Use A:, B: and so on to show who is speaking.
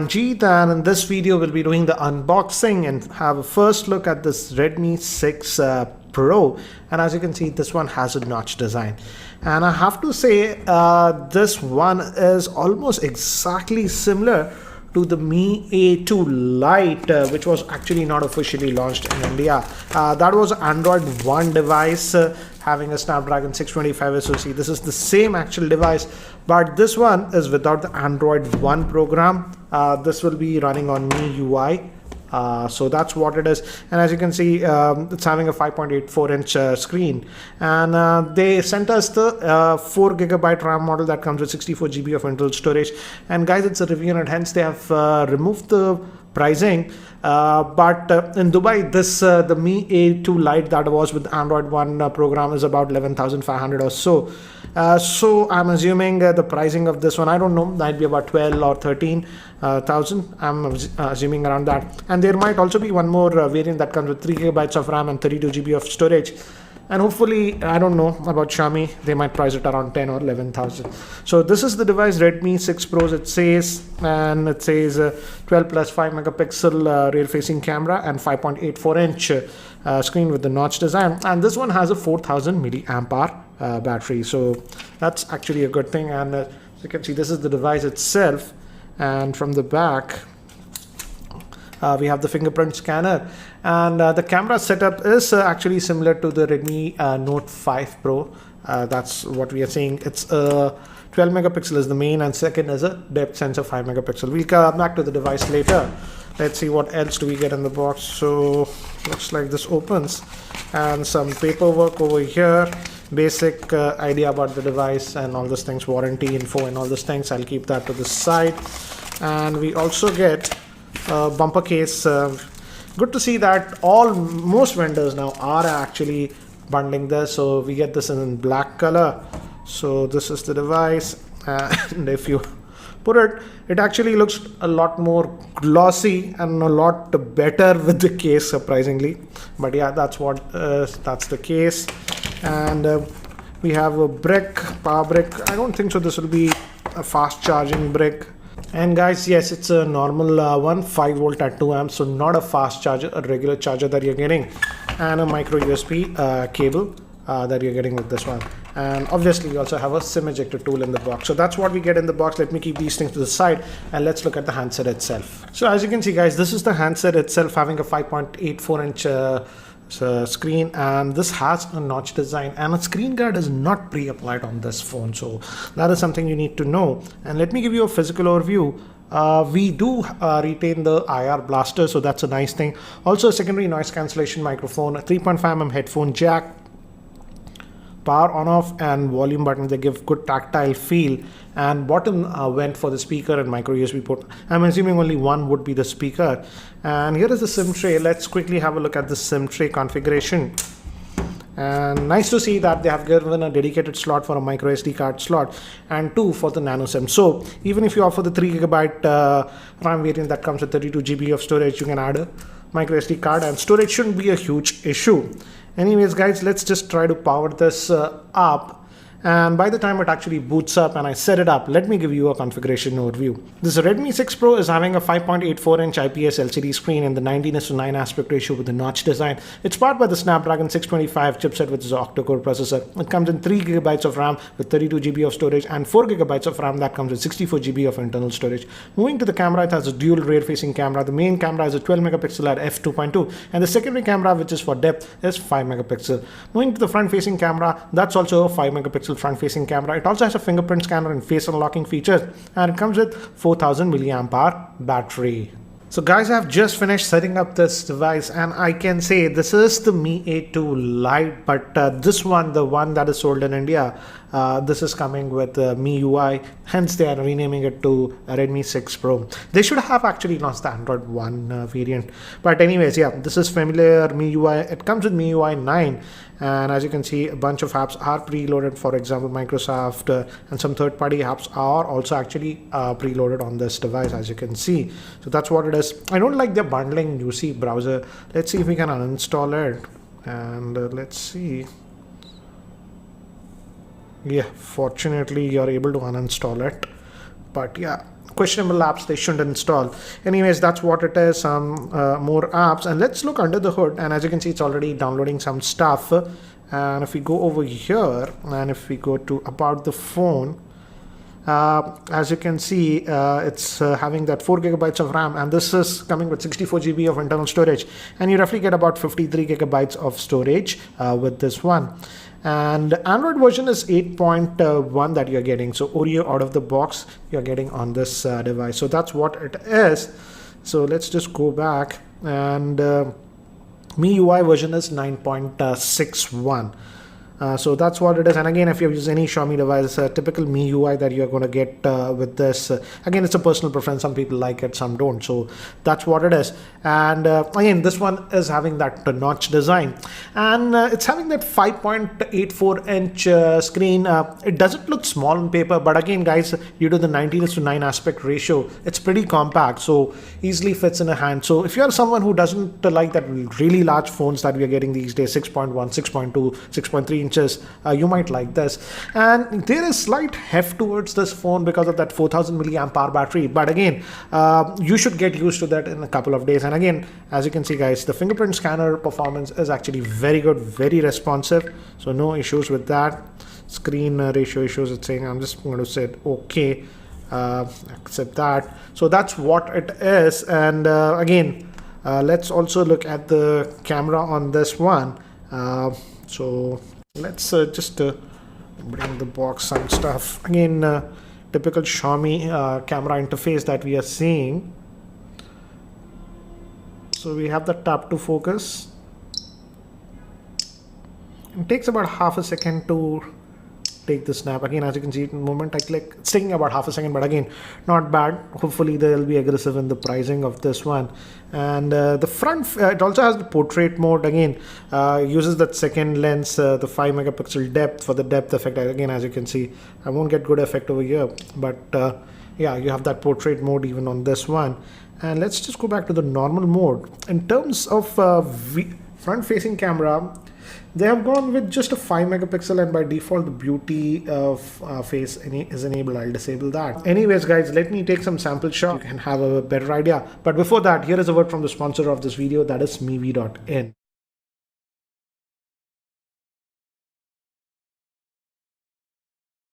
A: Ranjit, and in this video we'll be doing the unboxing and have a first look at this Redmi 6 Pro. And as you can see, this one has a notch design, and I have to say this one is almost exactly similar to the Mi A2 Lite, which was actually not officially launched in India. That was Android One device having a Snapdragon 625 SoC. This is the same actual device, but this one is without the Android One program. This will be running on MIUI. So that's what it is, and as you can see, it's having a 5.84-inch screen, and they sent us the 4GB RAM model that comes with 64GB of internal storage. And guys, it's a review, and hence they have removed the pricing, but in Dubai, this the Mi A2 Lite that was with Android One program is about 11,500 or so. So I'm assuming the pricing of this one, I don't know, might be about 12 or 13,000. I'm assuming around that. And there might also be one more variant that comes with 3GB of RAM and 32GB of storage. And hopefully, I don't know about Xiaomi, they might price it around 10 or 11,000. So this is the device, Redmi 6 Pro, it says, and it says 12 plus 5 megapixel rear facing camera and 5.84-inch screen with the notch design. And this one has a 4,000 milliamp hour battery. So that's actually a good thing. And as you can see, this is the device itself. And from the back, we have the fingerprint scanner, and the camera setup is actually similar to the Redmi Note 5 Pro. That's what we are seeing. It's 12 megapixel is the main, and second is a depth sensor 5 megapixel. We'll come back to the device later. Let's see what else do we get in the box. So looks like this opens, and some paperwork over here, basic idea about the device and all those things, warranty info and all those things. I'll keep that to the side. And we also get bumper case. Good to see that most vendors now are actually bundling this, so we get this in black color. So this is the device, and if you put it actually looks a lot more glossy and a lot better with the case, surprisingly. But yeah, that's the case. And we have a power brick. I don't think so this will be a fast charging brick. And guys, yes, it's a normal one, 5 volt at 2 amps, so not a fast charger, a regular charger that you're getting, and a micro USB cable that you're getting with this one. And obviously we also have a SIM ejector tool in the box. So that's what we get in the box. Let me keep these things to the side and let's look at the handset itself. So as you can see, guys, this is the handset itself, having a 5.84-inch screen, and this has a notch design, and a screen guard is not pre-applied on this phone, so that is something you need to know. And let me give you a physical overview. We do retain the IR blaster, so that's a nice thing. Also a secondary noise cancellation microphone, a 3.5mm headphone jack, power on off and volume button. They give good tactile feel, and bottom vent for the speaker and micro USB port. I'm assuming only one would be the speaker. And here is the SIM tray. Let's quickly have a look at the SIM tray configuration. And nice to see that they have given a dedicated slot for a micro SD card slot and 2 for the nano SIM. So even if you offer the 3GB RAM variant that comes with 32GB of storage, you can add a micro SD card, and storage shouldn't be a huge issue. Anyways, guys, let's just try to power this up. And by the time it actually boots up and I set it up, let me give you a configuration overview. This Redmi 6 Pro is having a 5.84-inch IPS LCD screen in the 19:9 aspect ratio with the notch design. It's powered by the Snapdragon 625 chipset with its octa-core processor. It comes in 3GB of RAM with 32GB of storage and 4GB of RAM that comes with 64GB of internal storage. Moving to the camera, it has a dual rear-facing camera. The main camera is a 12 megapixel at f2.2, and the secondary camera, which is for depth, is 5 megapixel. Moving to the front-facing camera, that's also a 5 megapixel front-facing camera. It also has a fingerprint scanner and face unlocking features, and it comes with 4,000 milliamp hour battery. So guys, I've just finished setting up this device, and I can say this is the Mi A2 Lite, but this one, the one that is sold in India, this is coming with MIUI, hence they are renaming it to Redmi 6 Pro. They should have actually launched the Android One variant. But anyways, yeah, this is familiar MIUI. It comes with MIUI 9, and as you can see, a bunch of apps are preloaded. For example, Microsoft and some third-party apps are also actually preloaded on this device, as you can see. So that's what it is. I don't like the bundling UC browser. Let's see if we can uninstall it, and let's see. Yeah, fortunately you're able to uninstall it, but yeah, questionable apps they shouldn't install. Anyways, that's what it is. Some more apps, and let's look under the hood, and as you can see, it's already downloading some stuff. And if we go over here and if we go to about the phone, as you can see, it's having that 4 gigabytes of RAM, and this is coming with 64 GB of internal storage, and you roughly get about 53 gigabytes of storage with this one. And Android version is 8.1 that you're getting. So Oreo out of the box you're getting on this device. So that's what it is. So let's just go back, and MIUI version is 9.61. So that's what it is. And again, if you use any Xiaomi device, typical MIUI that you're going to get with this, again, it's a personal preference. Some people like it, some don't. So that's what it is. And again, this one is having that notch design, and it's having that 5.84 inch screen. It doesn't look small on paper, but again, guys, due to the 19:9 aspect ratio, it's pretty compact, so easily fits in a hand. So if you're someone who doesn't like that really large phones that we are getting these days, 6.1, 6.2, 6.3 inches, you might like this. And there is slight heft towards this phone because of that 4000 milliamp hour battery, but again, you should get used to that in a couple of days. And again, as you can see, guys, the fingerprint scanner performance is actually very good, very responsive, so no issues with that. Screen ratio issues, it's saying. I'm just going to say okay, accept that. So that's what it is. And again, let's also look at the camera on this one. So let's just bring the box and stuff. Again, typical Xiaomi camera interface that we are seeing. So we have the tap to focus. It takes about half a second to take the snap. Again, as you can see, the moment I click, it's taking about half a second, but again, not bad. Hopefully they'll be aggressive in the pricing of this one. And the front, it also has the portrait mode. Again, uses that second lens, the 5 megapixel depth for the depth effect. Again, as you can see, I won't get good effect over here, but yeah, you have that portrait mode even on this one. And let's just go back to the normal mode. In terms of front facing camera, they have gone with just a 5 megapixel, and by default the beauty of face is enabled. I'll disable that. Anyways, guys, let me take some sample shots. You can have a better idea. But before that, here is a word from the sponsor of this video, that is Mivi.in.